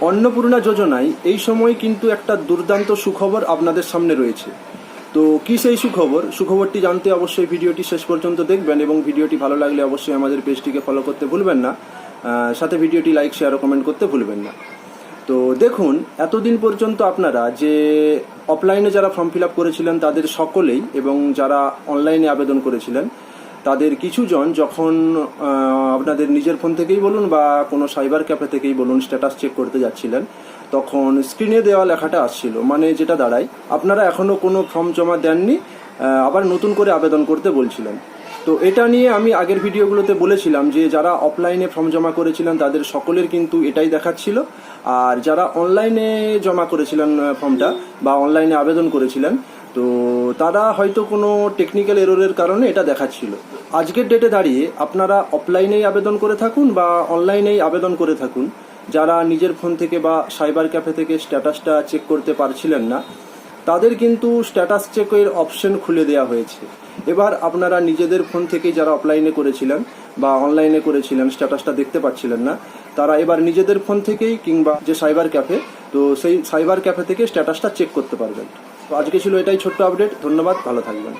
অন্নপূর্ণা যোজনায় এই সময় কিন্তু একটা দুর্দান্ত সুখবর আপনাদের সামনে রয়েছে। তো কি সেই সুখবরটি জানতে অবশ্যই ভিডিওটি শেষ পর্যন্ত দেখবেন এবং ভিডিওটি ভালো লাগলে অবশ্যই আমাদের পেজটিকে ফলো করতে ভুলবেন না, সাথে ভিডিওটি লাইক শেয়ার ও কমেন্ট করতে ভুলবেন না। তো দেখুন, এতদিন পর্যন্ত আপনারা যে অফলাইনে যারা ফর্ম ফিল আপ করেছিলেন তাদের সকলেই এবং যারা অনলাইনে আবেদন করেছিলেন তাদের কিছুজন যখন আপনাদের নিজের ফোন থেকেই বলুন বা কোনো সাইবার ক্যাফে থেকেই বলুন স্ট্যাটাস চেক করতে যাচ্ছিলেন, তখন স্ক্রিনে দেওয়া লেখাটা আসছিল, মানে যেটা দাঁড়ায় আপনারা এখনও কোনো ফর্ম জমা দেননি, আবার নতুন করে আবেদন করতে বলছিলেন। তো এটা নিয়ে আমি আগের ভিডিওগুলোতে বলেছিলাম যে যারা অফলাইনে ফর্ম জমা করেছিলেন তাদের সকলের কিন্তু এটাই দেখাচ্ছিল, আর যারা অনলাইনে জমা করেছিলেন ফর্মটা বা অনলাইনে আবেদন করেছিলেন তো তারা হয়তো কোনো টেকনিক্যাল এররের কারণে এটা দেখাচ্ছিল। আজকের ডেটে দাঁড়িয়ে আপনারা অফলাইনেই আবেদন করে থাকুন বা অনলাইনেই আবেদন করে থাকুন, যারা নিজের ফোন থেকে বা সাইবার ক্যাফে থেকে স্ট্যাটাসটা চেক করতে পারছিলেন না তাদের কিন্তু স্ট্যাটাস চেকের অপশন খুলে দেওয়া হয়েছে। এবার আপনারা নিজেদের ফোন থেকে যারা অফলাইনে করেছিলেন বা অনলাইনে করেছিলেন স্ট্যাটাসটা দেখতে পাচ্ছিলেন না, তারা এবার নিজেদের ফোন থেকেই কিংবা যে সাইবার ক্যাফে, তো সেই সাইবার ক্যাফে থেকে স্ট্যাটাসটা চেক করতে পারবেন। তো আজকে ছিল এটাই ছোট্ট আপডেট। ধন্যবাদ, ভালো থাকবেন।